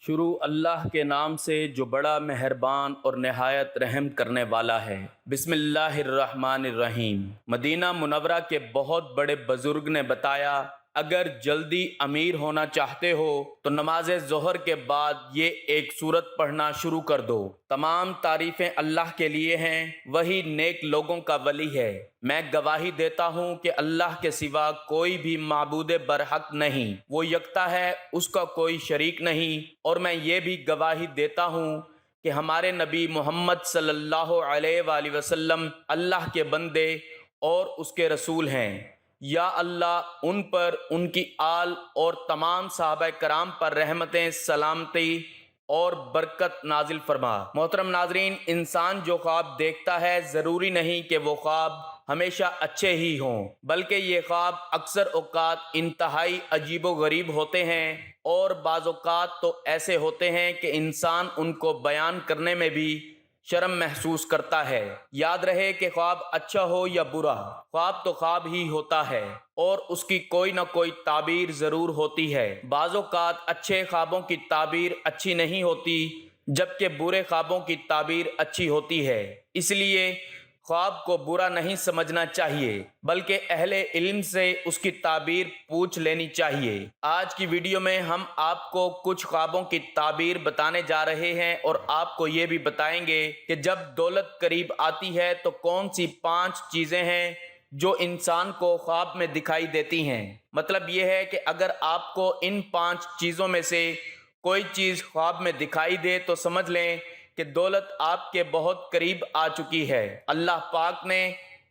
شروع اللہ کے نام سے جو بڑا مہربان اور نہایت رحم کرنے والا ہے۔ بسم اللہ الرحمن الرحیم۔ مدینہ منورہ کے بہت بڑے بزرگ نے بتایا، اگر جلدی امیر ہونا چاہتے ہو تو نماز ظہر کے بعد یہ ایک سورت پڑھنا شروع کر دو۔ تمام تعریفیں اللہ کے لیے ہیں، وہی نیک لوگوں کا ولی ہے۔ میں گواہی دیتا ہوں کہ اللہ کے سوا کوئی بھی معبود برحق نہیں، وہ یکتا ہے، اس کا کوئی شریک نہیں، اور میں یہ بھی گواہی دیتا ہوں کہ ہمارے نبی محمد صلی اللہ علیہ وآلہ وسلم اللہ کے بندے اور اس کے رسول ہیں۔ یا اللہ ان پر، ان کی آل اور تمام صحابہ کرام پر رحمتیں، سلامتی اور برکت نازل فرما۔ محترم ناظرین، انسان جو خواب دیکھتا ہے ضروری نہیں کہ وہ خواب ہمیشہ اچھے ہی ہوں، بلکہ یہ خواب اکثر اوقات انتہائی عجیب و غریب ہوتے ہیں، اور بعض اوقات تو ایسے ہوتے ہیں کہ انسان ان کو بیان کرنے میں بھی شرم محسوس کرتا ہے۔ یاد رہے کہ خواب اچھا ہو یا برا، خواب تو خواب ہی ہوتا ہے، اور اس کی کوئی نہ کوئی تعبیر ضرور ہوتی ہے۔ بعض اوقات اچھے خوابوں کی تعبیر اچھی نہیں ہوتی، جبکہ برے خوابوں کی تعبیر اچھی ہوتی ہے۔ اس لیے خواب کو برا نہیں سمجھنا چاہیے، بلکہ اہل علم سے اس کی تعبیر پوچھ لینی چاہیے۔ آج کی ویڈیو میں ہم آپ کو کچھ خوابوں کی تعبیر بتانے جا رہے ہیں، اور آپ کو یہ بھی بتائیں گے کہ جب دولت قریب آتی ہے تو کون سی 5 چیزیں ہیں جو انسان کو خواب میں دکھائی دیتی ہیں۔ مطلب یہ ہے کہ اگر آپ کو ان 5 چیزوں میں سے کوئی چیز خواب میں دکھائی دے تو سمجھ لیں کہ دولت آپ کے بہت قریب آ چکی ہے۔ اللہ پاک نے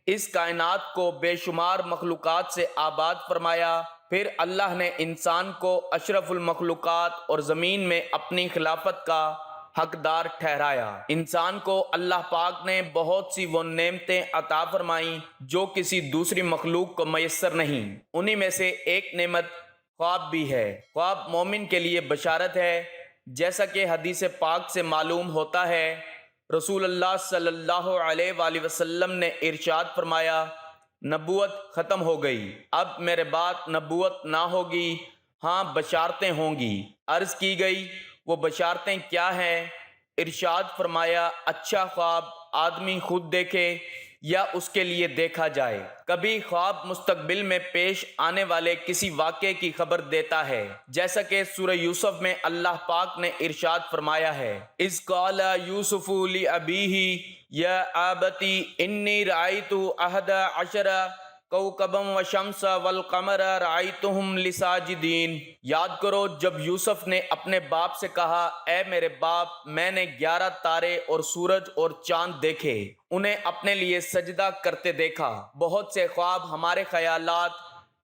اس کائنات کو بے شمار مخلوقات سے آباد فرمایا، پھر اللہ نے انسان کو اشرف المخلوقات اور زمین میں اپنی خلافت کا حقدار ٹھہرایا۔ انسان کو اللہ پاک نے بہت سی وہ نعمتیں عطا فرمائیں جو کسی دوسری مخلوق کو میسر نہیں۔ انہی میں سے ایک نعمت خواب بھی ہے۔ خواب مومن کے لیے بشارت ہے، جیسا کہ حدیث پاک سے معلوم ہوتا ہے۔ رسول اللہ صلی اللہ علیہ وآلہ وسلم نے ارشاد فرمایا، نبوت ختم ہو گئی، اب میرے بعد نبوت نہ ہوگی، ہاں بشارتیں ہوں گی۔ عرض کی گئی، وہ بشارتیں کیا ہیں؟ ارشاد فرمایا، اچھا خواب آدمی خود دیکھے یا اس کے لیے دیکھا جائے۔ کبھی خواب مستقبل میں پیش آنے والے کسی واقعے کی خبر دیتا ہے، جیسا کہ سورہ یوسف میں اللہ پاک نے ارشاد فرمایا ہے، اذ قال یوسف لأبیہ یا ابت انی رأیت 11 کوكبا والشمس والقمر رأیتهم لی ساجدین۔ یاد کرو جب یوسف نے اپنے باپ سے کہا، اے میرے باپ، میں نے 11 تارے اور سورج اور چاند دیکھے، انہیں اپنے لیے سجدہ کرتے دیکھا۔ بہت سے خواب ہمارے خیالات،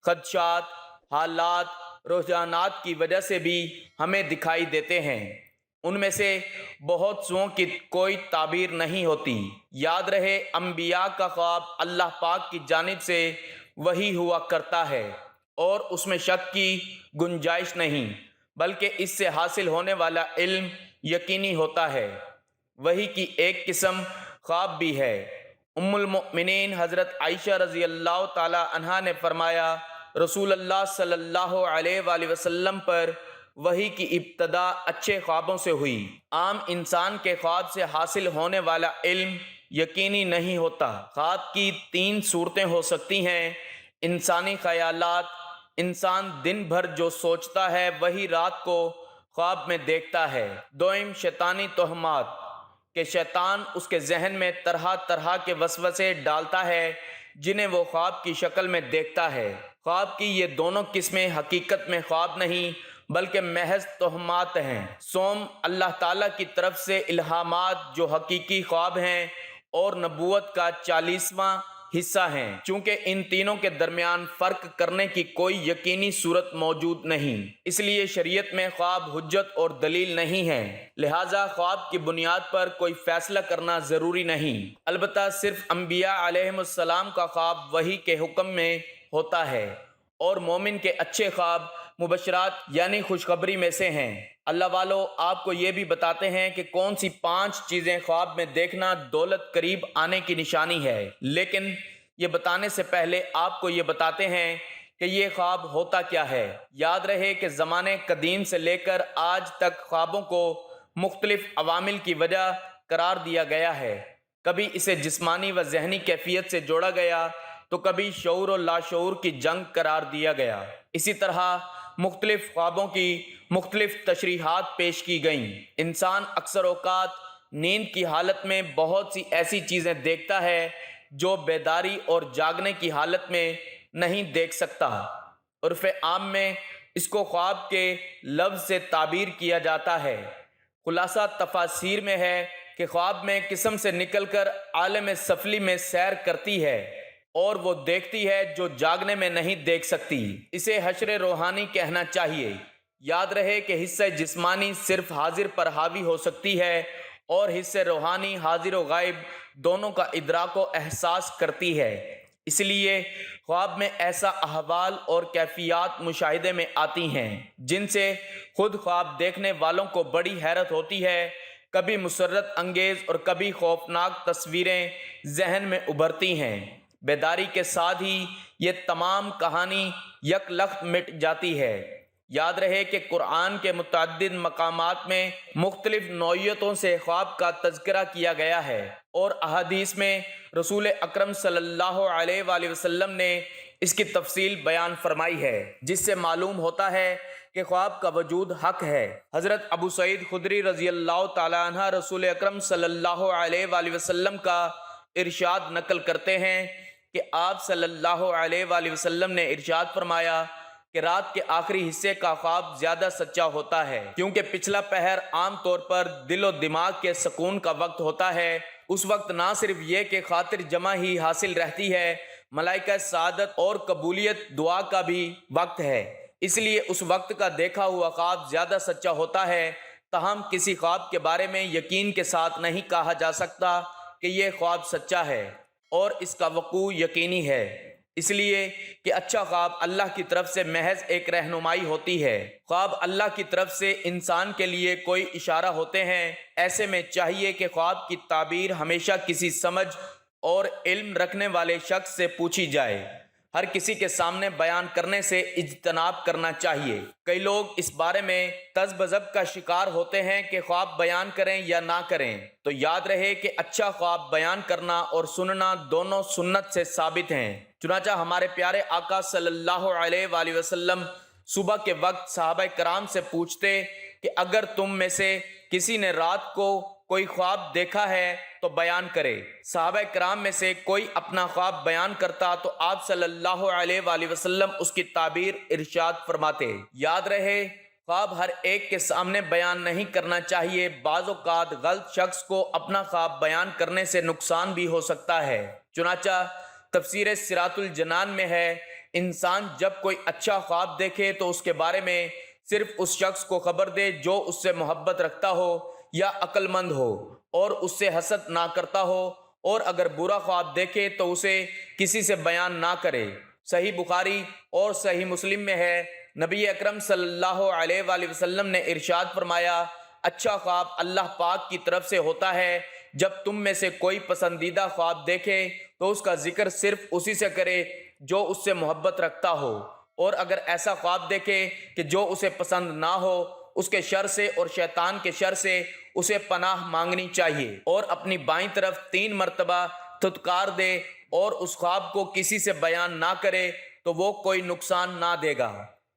خدشات، حالات، رجحانات کی وجہ سے بھی ہمیں دکھائی دیتے ہیں۔ ان میں سے بہت سوں کی کوئی تعبیر نہیں ہوتی۔ یاد رہے، انبیاء کا خواب اللہ پاک کی جانب سے وحی ہوا کرتا ہے، اور اس میں شک کی گنجائش نہیں، بلکہ اس سے حاصل ہونے والا علم یقینی ہوتا ہے۔ وحی کی ایک قسم خواب بھی ہے۔ ام المؤمنین حضرت عائشہ رضی اللہ تعالی عنہا نے فرمایا، رسول اللہ صلی اللہ علیہ وآلہ وسلم پر وحی کی ابتدا اچھے خوابوں سے ہوئی۔ عام انسان کے خواب سے حاصل ہونے والا علم یقینی نہیں ہوتا۔ خواب کی 3 صورتیں ہو سکتی ہیں: انسانی خیالات، انسان دن بھر جو سوچتا ہے وہی رات کو خواب میں دیکھتا ہے۔ دوئم، شیطانی توہمات، کہ شیطان اس کے ذہن میں طرح طرح کے وسوسے ڈالتا ہے جنہیں وہ خواب کی شکل میں دیکھتا ہے۔ خواب کی یہ دونوں قسمیں حقیقت میں خواب نہیں بلکہ محض توہمات ہیں۔ سوم، اللہ تعالیٰ کی طرف سے الہامات جو حقیقی خواب ہیں اور نبوت کا 40واں حصہ ہیں۔ چونکہ ان تینوں کے درمیان فرق کرنے کی کوئی یقینی صورت موجود نہیں، اس لیے شریعت میں خواب حجت اور دلیل نہیں ہے، لہٰذا خواب کی بنیاد پر کوئی فیصلہ کرنا ضروری نہیں۔ البتہ صرف انبیاء علیہم السلام کا خواب وحی کے حکم میں ہوتا ہے، اور مومن کے اچھے خواب مبشرات یعنی خوشخبری میں سے ہیں۔ اللہ والو، آپ کو یہ بھی بتاتے ہیں کہ کون سی 5 چیزیں خواب میں دیکھنا دولت قریب آنے کی نشانی ہے، لیکن یہ بتانے سے پہلے آپ کو یہ بتاتے ہیں کہ یہ خواب ہوتا کیا ہے۔ یاد رہے کہ زمانے قدیم سے لے کر آج تک خوابوں کو مختلف عوامل کی وجہ قرار دیا گیا ہے۔ کبھی اسے جسمانی و ذہنی کیفیت سے جوڑا گیا تو کبھی شعور و لاشعور کی جنگ قرار دیا گیا۔ اسی طرح مختلف خوابوں کی مختلف تشریحات پیش کی گئیں۔ انسان اکثر اوقات نیند کی حالت میں بہت سی ایسی چیزیں دیکھتا ہے جو بیداری اور جاگنے کی حالت میں نہیں دیکھ سکتا۔ عرف عام میں اس کو خواب کے لفظ سے تعبیر کیا جاتا ہے۔ خلاصہ تفاسیر میں ہے کہ خواب میں قسم سے نکل کر عالم سفلی میں سیر کرتی ہے اور وہ دیکھتی ہے جو جاگنے میں نہیں دیکھ سکتی۔ اسے حشر روحانی کہنا چاہیے۔ یاد رہے کہ حصہ جسمانی صرف حاضر پر حاوی ہو سکتی ہے اور حصہ روحانی حاضر و غائب دونوں کا ادراک و احساس کرتی ہے۔ اس لیے خواب میں ایسا احوال اور کیفیات مشاہدے میں آتی ہیں جن سے خود خواب دیکھنے والوں کو بڑی حیرت ہوتی ہے۔ کبھی مسرت انگیز اور کبھی خوفناک تصویریں ذہن میں ابھرتی ہیں۔ بیداری کے ساتھ ہی یہ تمام کہانی یک لخت مٹ جاتی ہے۔ یاد رہے کہ قرآن کے متعدد مقامات میں مختلف نوعیتوں سے خواب کا تذکرہ کیا گیا ہے اور احادیث میں رسول اکرم صلی اللہ علیہ وآلہ وسلم نے اس کی تفصیل بیان فرمائی ہے، جس سے معلوم ہوتا ہے کہ خواب کا وجود حق ہے۔ حضرت ابو سعید خدری رضی اللہ تعالیٰ عنہ رسول اکرم صلی اللہ علیہ وآلہ وسلم کا ارشاد نقل کرتے ہیں کہ آپ صلی اللہ علیہ وآلہ وسلم نے ارشاد فرمایا کہ رات کے آخری حصے کا خواب زیادہ سچا ہوتا ہے، کیونکہ پچھلا پہر عام طور پر دل و دماغ کے سکون کا وقت ہوتا ہے۔ اس وقت نہ صرف یہ کہ خاطر جمع ہی حاصل رہتی ہے، ملائکہ سعادت اور قبولیت دعا کا بھی وقت ہے۔ اس لیے اس وقت کا دیکھا ہوا خواب زیادہ سچا ہوتا ہے۔ تاہم کسی خواب کے بارے میں یقین کے ساتھ نہیں کہا جا سکتا کہ یہ خواب سچا ہے اور اس کا وقوع یقینی ہے، اس لیے کہ اچھا خواب اللہ کی طرف سے محض ایک رہنمائی ہوتی ہے۔ خواب اللہ کی طرف سے انسان کے لیے کوئی اشارہ ہوتے ہیں۔ ایسے میں چاہیے کہ خواب کی تعبیر ہمیشہ کسی سمجھ اور علم رکھنے والے شخص سے پوچھی جائے۔ ہر کسی کے سامنے بیان کرنے سے اجتناب کرنا چاہیے۔ کئی لوگ اس بارے میں تذبذب کا شکار ہوتے ہیں کہ خواب بیان کریں یا نہ کریں، تو یاد رہے کہ اچھا خواب بیان کرنا اور سننا دونوں سنت سے ثابت ہیں۔ چنانچہ ہمارے پیارے آقا صلی اللہ علیہ وآلہ وسلم صبح کے وقت صحابہ کرام سے پوچھتے کہ اگر تم میں سے کسی نے رات کو کوئی خواب دیکھا ہے تو بیان کرے۔ صحابہ کرام میں سے کوئی اپنا خواب بیان کرتا تو آپ صلی اللہ علیہ وآلہ وسلم اس کی تعبیر ارشاد فرماتے۔ یاد رہے خواب ہر ایک کے سامنے بیان نہیں کرنا چاہیے۔ بعض اوقات غلط شخص کو اپنا خواب بیان کرنے سے نقصان بھی ہو سکتا ہے۔ چنانچہ تفسیر صراط الجنان میں ہے، انسان جب کوئی اچھا خواب دیکھے تو اس کے بارے میں صرف اس شخص کو خبر دے جو اس سے محبت رکھتا ہو یا عقل مند ہو اور اس سے حسد نہ کرتا ہو، اور اگر برا خواب دیکھے تو اسے کسی سے بیان نہ کرے۔ صحیح بخاری اور صحیح مسلم میں ہے، نبی اکرم صلی اللہ علیہ وآلہ وسلم نے ارشاد فرمایا، اچھا خواب اللہ پاک کی طرف سے ہوتا ہے۔ جب تم میں سے کوئی پسندیدہ خواب دیکھے تو اس کا ذکر صرف اسی سے کرے جو اس سے محبت رکھتا ہو، اور اگر ایسا خواب دیکھے کہ جو اسے پسند نہ ہو، اس کے شر سے اور شیطان کے شر سے اسے پناہ مانگنی چاہیے، اور اپنی بائیں طرف 3 مرتبہ تھتکار دے اور اس خواب کو کسی سے بیان نہ کرے تو وہ کوئی نقصان نہ دے گا۔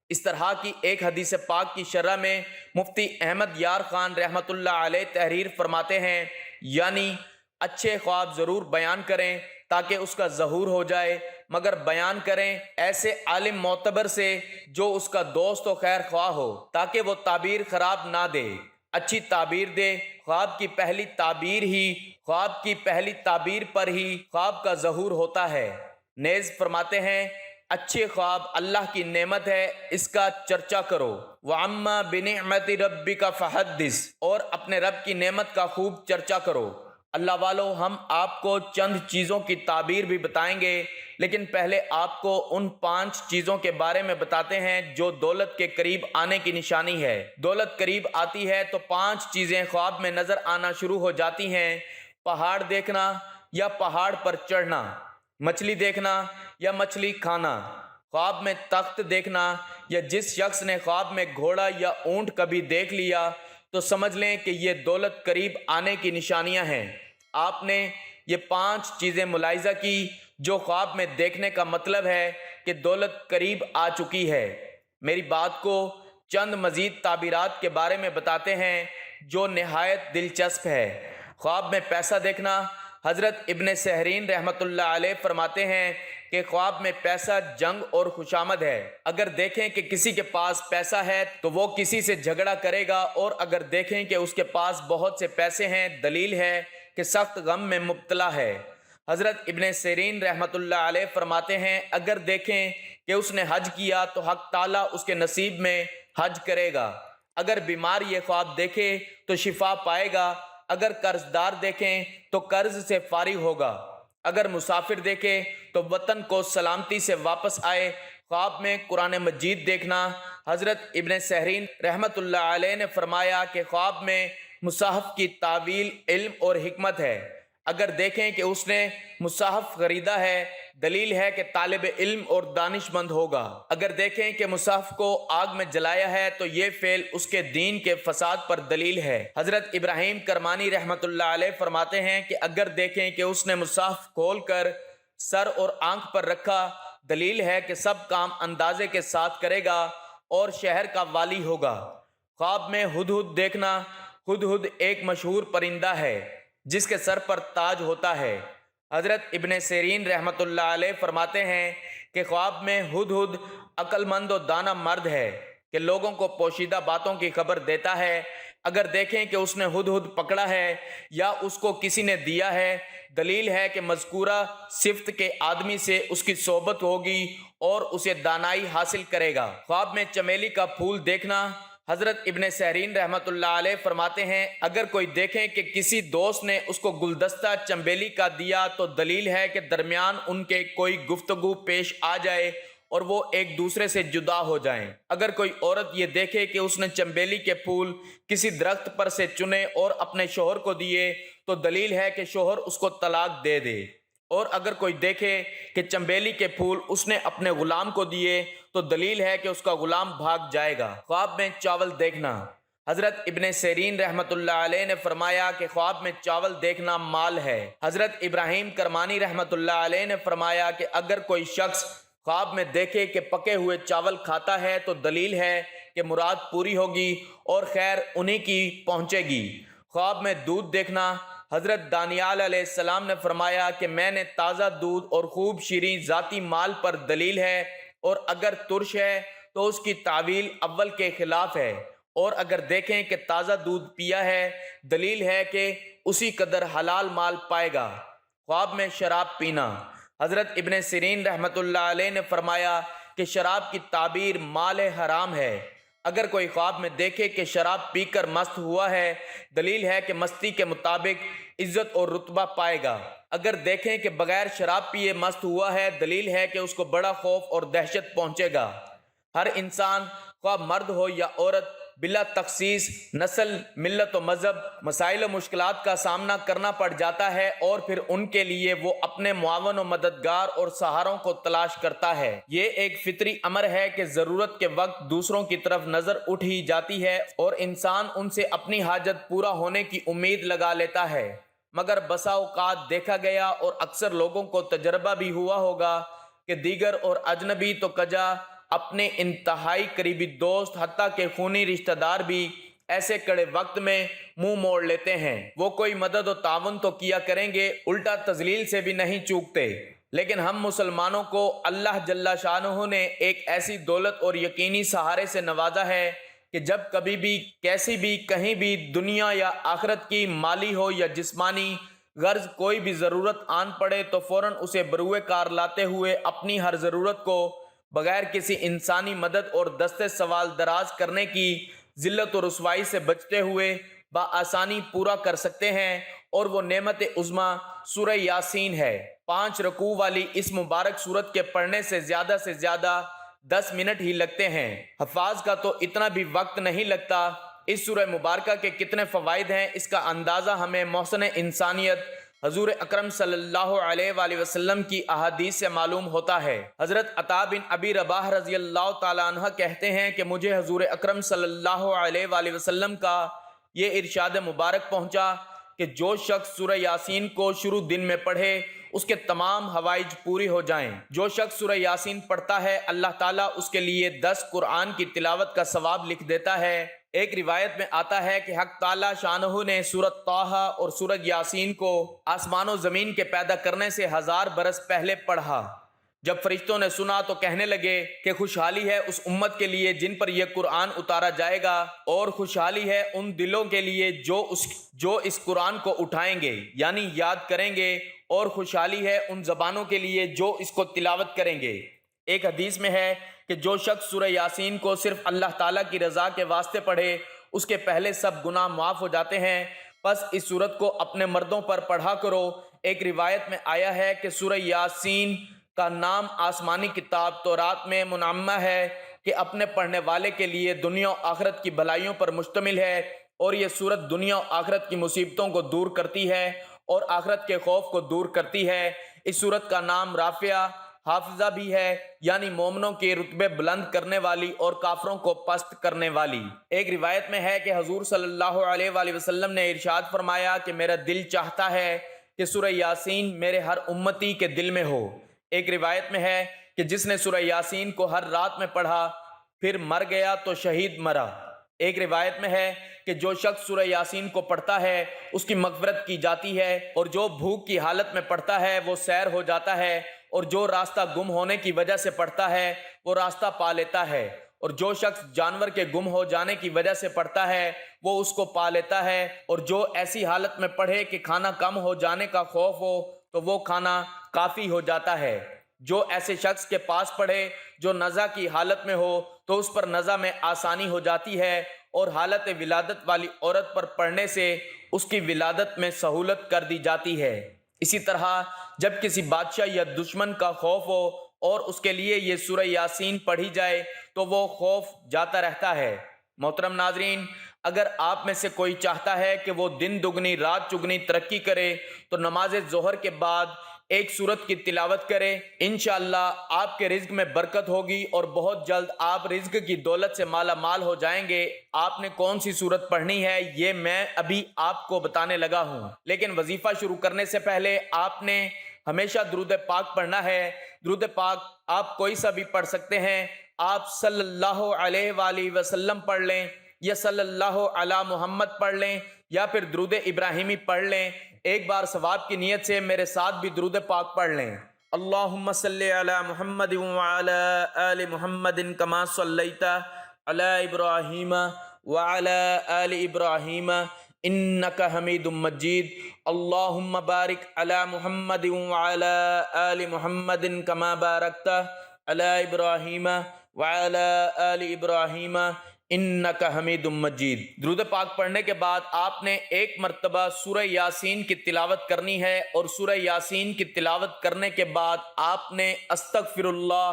اس طرح کی ایک حدیث پاک کی شرح میں مفتی احمد یار خان رحمۃ اللہ علیہ تحریر فرماتے ہیں، یعنی اچھے خواب ضرور بیان کریں تاکہ اس کا ظہور ہو جائے، مگر بیان کریں ایسے عالم معتبر سے جو اس کا دوست و خیر خواہ ہو، تاکہ وہ تعبیر خراب نہ دے، اچھی تعبیر دے۔ خواب کی پہلی تعبیر پر ہی خواب کا ظہور ہوتا ہے۔ نیز فرماتے ہیں، اچھے خواب اللہ کی نعمت ہے، اس کا چرچا کرو۔ وَعَمَّا بِنِعْمَةِ رَبِّكَ فَحَدِّثْ، اور اپنے رب کی نعمت کا خوب چرچا کرو۔ اللہ والو، ہم آپ کو چند چیزوں کی تعبیر بھی بتائیں گے، لیکن پہلے آپ کو ان 5 چیزوں کے بارے میں بتاتے ہیں جو دولت کے قریب آنے کی نشانی ہے۔ دولت قریب آتی ہے تو 5 چیزیں خواب میں نظر آنا شروع ہو جاتی ہیں: پہاڑ دیکھنا یا پہاڑ پر چڑھنا، مچھلی دیکھنا یا مچھلی کھانا، خواب میں تخت دیکھنا یا جس شخص نے خواب میں گھوڑا یا اونٹ کبھی دیکھ لیا تو سمجھ لیں کہ یہ دولت قریب آنے کی نشانیاں ہیں۔ آپ نے یہ 5 چیزیں ملاحظہ کی جو خواب میں دیکھنے کا مطلب ہے کہ دولت قریب آ چکی ہے۔ میری بات کو چند مزید تعبیرات کے بارے میں بتاتے ہیں جو نہایت دلچسپ ہے۔ خواب میں پیسہ دیکھنا، حضرت ابن سہرین رحمۃ اللہ علیہ فرماتے ہیں کہ خواب میں پیسہ جنگ اور خوشامد ہے۔ اگر دیکھیں کہ کسی کے پاس پیسہ ہے تو وہ کسی سے جھگڑا کرے گا، اور اگر دیکھیں کہ اس کے پاس بہت سے پیسے ہیں، دلیل ہے کہ سخت غم میں مبتلا ہے۔ حضرت ابن سیرین رحمۃ اللہ علیہ فرماتے ہیں اگر دیکھیں کہ اس نے حج کیا تو حق تعالیٰ اس کے نصیب میں حج کرے گا۔ اگر بیمار یہ خواب دیکھے تو شفا پائے گا۔ اگر قرض دار دیکھیں تو قرض سے فارغ ہوگا۔ اگر مسافر دیکھے تو وطن کو سلامتی سے واپس آئے۔ خواب میں قرآن مجید دیکھنا، حضرت ابن سہرین رحمۃ اللہ علیہ نے فرمایا کہ خواب میں مصحف کی تعویل علم اور حکمت ہے۔ اگر دیکھیں کہ اس نے مصحف خریدا ہے، دلیل ہے کہ طالب علم اور دانش مند ہوگا۔ اگر دیکھیں کہ مصحف کو آگ میں جلایا ہے تو یہ فعل اس کے دین کے فساد پر دلیل ہے۔ حضرت ابراہیم کرمانی رحمۃ اللہ علیہ فرماتے ہیں کہ اگر دیکھیں کہ اس نے مصحف کھول کر سر اور آنکھ پر رکھا، دلیل ہے کہ سب کام اندازے کے ساتھ کرے گا اور شہر کا والی ہوگا۔ خواب میں ہدہد دیکھنا، ہدہد ایک مشہور پرندہ ہے جس کے سر پر تاج ہوتا ہے۔ حضرت ابن سیرین رحمۃ اللہ علیہ فرماتے ہیں کہ خواب میں ہدہد عقل مند و دانا مرد ہے کہ لوگوں کو پوشیدہ باتوں کی خبر دیتا ہے۔ اگر دیکھیں کہ اس نے ہدہد پکڑا ہے یا اس کو کسی نے دیا ہے، دلیل ہے کہ مذکورہ صفت کے آدمی سے اس کی صحبت ہوگی اور اسے دانائی حاصل کرے گا۔ خواب میں چمیلی کا پھول دیکھنا، حضرت ابن سہرین رحمۃ اللہ علیہ فرماتے ہیں اگر کوئی دیکھیں کہ کسی دوست نے اس کو گلدستہ چنبیلی کا دیا تو دلیل ہے کہ درمیان ان کے کوئی گفتگو پیش آ جائے اور وہ ایک دوسرے سے جدا ہو جائیں۔ اگر کوئی عورت یہ دیکھے کہ اس نے چنبیلی کے پھول کسی درخت پر سے چنے اور اپنے شوہر کو دیے تو دلیل ہے کہ شوہر اس کو طلاق دے دے۔ اور اگر کوئی دیکھے کہ چنبیلی کے پھول اس نے اپنے غلام کو دیے تو دلیل ہے کہ اس کا غلام بھاگ جائے گا۔ خواب میں چاول دیکھنا، حضرت ابن سیرین رحمۃ اللہ علیہ نے فرمایا کہ خواب میں چاول دیکھنا مال ہے۔ حضرت ابراہیم کرمانی رحمۃ اللہ علیہ نے فرمایا کہ اگر کوئی شخص خواب میں دیکھے کہ پکے ہوئے چاول کھاتا ہے تو دلیل ہے کہ مراد پوری ہوگی اور خیر انہی کی پہنچے گی۔ خواب میں دودھ دیکھنا، حضرت دانیال علیہ السلام نے فرمایا کہ میں نے تازہ دودھ اور خوب شیریں ذاتی مال پر دلیل ہے، اور اگر ترش ہے تو اس کی تعویل اول کے خلاف ہے، اور اگر دیکھیں کہ تازہ دودھ پیا ہے، دلیل ہے کہ اسی قدر حلال مال پائے گا۔ خواب میں شراب پینا، حضرت ابن سیرین رحمۃ اللہ علیہ نے فرمایا کہ شراب کی تعبیر مال حرام ہے۔ اگر کوئی خواب میں دیکھے کہ شراب پی کر مست ہوا ہے، دلیل ہے کہ مستی کے مطابق عزت اور رتبہ پائے گا۔ اگر دیکھیں کہ بغیر شراب پیے مست ہوا ہے، دلیل ہے کہ اس کو بڑا خوف اور دہشت پہنچے گا۔ ہر انسان خواہ مرد ہو یا عورت بلا تخصیص نسل، ملت و مذہب مسائل و مشکلات کا سامنا کرنا پڑ جاتا ہے، اور پھر ان کے لیے وہ اپنے معاون و مددگار اور سہاروں کو تلاش کرتا ہے۔ یہ ایک فطری امر ہے کہ ضرورت کے وقت دوسروں کی طرف نظر اٹھ ہی جاتی ہے اور انسان ان سے اپنی حاجت پورا ہونے کی امید لگا لیتا ہے، مگر بسا اوقات دیکھا گیا اور اکثر لوگوں کو تجربہ بھی ہوا ہوگا کہ دیگر اور اجنبی تو کجا اپنے انتہائی قریبی دوست حتیٰ کہ خونی رشتہ دار بھی ایسے کڑے وقت میں منہ موڑ لیتے ہیں۔ وہ کوئی مدد و تعاون تو کیا کریں گے، الٹا تذلیل سے بھی نہیں چوکتے۔ لیکن ہم مسلمانوں کو اللہ جل شانہ نے ایک ایسی دولت اور یقینی سہارے سے نوازا ہے کہ جب کبھی بھی کیسی بھی کہیں بھی دنیا یا آخرت کی مالی ہو یا جسمانی غرض کوئی بھی ضرورت آن پڑے تو فوراً اسے بروئے کار لاتے ہوئے اپنی ہر ضرورت کو بغیر کسی انسانی مدد اور دستے سوال دراز کرنے کی ذلت و رسوائی سے بچتے ہوئے بآسانی پورا کر سکتے ہیں، اور وہ نعمت عظمیٰ سورہ یاسین ہے۔ 5 رکوع والی اس مبارک سورت کے پڑھنے سے زیادہ 10 منٹ ہی لگتے ہیں۔ حفاظ کا تو اتنا بھی وقت نہیں لگتا۔ اس سورہ مبارکہ کے کتنے فوائد ہیں اس کا اندازہ ہمیں محسن انسانیت حضور اکرم صلی اللہ علیہ وآلہ وسلم کی احادیث سے معلوم ہوتا ہے۔ حضرت عطا بن ابی رباح رضی اللہ تعالیٰ عنہ کہتے ہیں کہ مجھے حضور اکرم صلی اللہ علیہ وآلہ وسلم کا یہ ارشاد مبارک پہنچا کہ جو شخص سورہ یاسین کو شروع دن میں پڑھے اس کے تمام حوائج پوری ہو جائیں۔ جو شخص سورہ یاسین پڑھتا ہے اللہ تعالیٰ اس کے لیے 10 قرآن کی تلاوت کا ثواب لکھ دیتا ہے۔ ایک روایت میں آتا ہے کہ حق تعالیٰ شانہ نے سورۃ طٰہٰ اور سورۃ یاسین کو آسمان و زمین کے پیدا کرنے سے 1000 برس پہلے پڑھا۔ جب فرشتوں نے سنا تو کہنے لگے کہ خوشحالی ہے اس امت کے لیے جن پر یہ قرآن اتارا جائے گا، اور خوشحالی ہے ان دلوں کے لیے جو اس قرآن کو اٹھائیں گے یعنی یاد کریں گے، اور خوشحالی ہے ان زبانوں کے لیے جو اس کو تلاوت کریں گے۔ ایک حدیث میں ہے کہ جو شخص سورہ یاسین کو صرف اللہ تعالیٰ کی رضا کے واسطے پڑھے اس کے پہلے سب گناہ معاف ہو جاتے ہیں، پس اس سورت کو اپنے مردوں پر پڑھا کرو۔ ایک روایت میں آیا ہے کہ سورہ یاسین کا نام آسمانی کتاب تورات میں منعمہ ہے کہ اپنے پڑھنے والے کے لیے دنیا و آخرت کی بھلائیوں پر مشتمل ہے، اور یہ سورت دنیا و آخرت کی مصیبتوں کو دور کرتی ہے اور آخرت کے خوف کو دور کرتی ہے۔ اس سورت کا نام رافعہ حافظہ بھی ہے، یعنی مومنوں کے رتبے بلند کرنے والی اور کافروں کو پست کرنے والی۔ ایک روایت میں ہے کہ حضور صلی اللہ علیہ وآلہ وسلم نے ارشاد فرمایا کہ میرا دل چاہتا ہے کہ سورہ یاسین میرے ہر امتی کے دل میں ہو۔ ایک روایت میں ہے کہ جس نے سورہ یاسین کو ہر رات میں پڑھا پھر مر گیا تو شہید مرا۔ ایک روایت میں ہے کہ جو شخص سورہ یاسین کو پڑھتا ہے اس کی مغفرت کی جاتی ہے، اور جو بھوک کی حالت میں پڑھتا ہے وہ سیر ہو جاتا ہے، اور جو راستہ گم ہونے کی وجہ سے پڑھتا ہے وہ راستہ پا لیتا ہے، اور جو شخص جانور کے گم ہو جانے کی وجہ سے پڑھتا ہے وہ اس کو پا لیتا ہے، اور جو ایسی حالت میں پڑھے کہ کھانا کم ہو جانے کا خوف ہو تو وہ کھانا کافی ہو جاتا ہے۔ جو ایسے شخص کے پاس پڑھے جو نزع کی حالت میں ہو تو اس پر نزع میں آسانی ہو جاتی ہے، اور حالت ولادت والی عورت پر پڑھنے سے اس کی ولادت میں سہولت کر دی جاتی ہے۔ اسی طرح جب کسی بادشاہ یا دشمن کا خوف ہو اور اس کے لیے یہ سورہ یاسین پڑھی جائے تو وہ خوف جاتا رہتا ہے۔ محترم ناظرین، اگر آپ میں سے کوئی چاہتا ہے کہ وہ دن دگنی رات چگنی ترقی کرے تو نماز ظہر کے بعد ایک سورت کی تلاوت کرے، انشاءاللہ آپ کے رزق میں برکت ہوگی اور بہت جلد آپ رزق کی دولت سے مالا مال ہو جائیں گے۔ آپ نے کون سی سورت پڑھنی ہے یہ میں ابھی آپ کو بتانے لگا ہوں، لیکن وظیفہ شروع کرنے سے پہلے آپ نے ہمیشہ درود پاک پڑھنا ہے۔ درود پاک آپ کوئی سا بھی پڑھ سکتے ہیں، آپ صلی اللہ علیہ وآلہ وسلم پڑھ لیں یا صلی اللہ علی محمد پڑھ لیں یا پھر درود ابراہیمی پڑھ لیں۔ ایک بار ثواب کی نیت سے میرے ساتھ بھی درود پاک پڑھ لیں۔ اللہم صلی علی محمد وعلی آل محمد کما صلیت علی ابراہیم وعلی آل ابراہیم انک حمید مجید۔ اللہم بارک علی محمد وعلی آل محمد کما بارکت علی ابراہیم وعلی آل ابراہیم انک حمید مجید۔ درود پاک پڑھنے کے بعد آپ نے ایک مرتبہ سورہ یاسین کی تلاوت کرنی ہے، اور سورہ یاسین کی تلاوت کرنے کے بعد آپ نے استغفر اللہ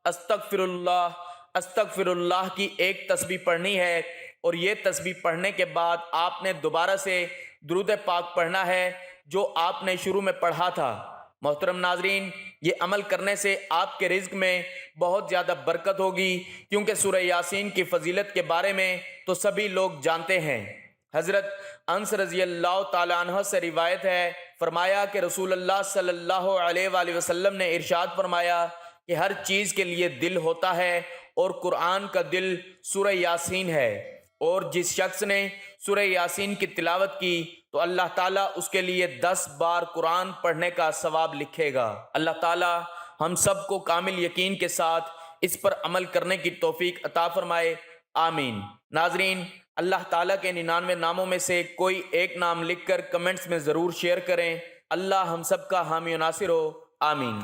استغفر اللہ استغفر اللہ کی ایک تسبیح پڑھنی ہے، اور یہ تسبیح پڑھنے کے بعد آپ نے دوبارہ سے درود پاک پڑھنا ہے جو آپ نے شروع میں پڑھا تھا۔ محترم ناظرین، یہ عمل کرنے سے آپ کے رزق میں بہت زیادہ برکت ہوگی، کیونکہ سورہ یاسین کی فضیلت کے بارے میں تو سبھی لوگ جانتے ہیں۔ حضرت انس رضی اللہ تعالیٰ عنہ سے روایت ہے، فرمایا کہ رسول اللہ صلی اللہ علیہ وآلہ وسلم نے ارشاد فرمایا کہ ہر چیز کے لیے دل ہوتا ہے، اور قرآن کا دل سورہ یاسین ہے، اور جس شخص نے سورہ یاسین کی تلاوت کی تو اللہ تعالیٰ اس کے لیے 10 بار قرآن پڑھنے کا ثواب لکھے گا۔ اللہ تعالیٰ ہم سب کو کامل یقین کے ساتھ اس پر عمل کرنے کی توفیق عطا فرمائے، آمین۔ ناظرین، اللہ تعالیٰ کے 99 ناموں میں سے کوئی ایک نام لکھ کر کمنٹس میں ضرور شیئر کریں۔ اللہ ہم سب کا حامی و ناصر ہو، آمین۔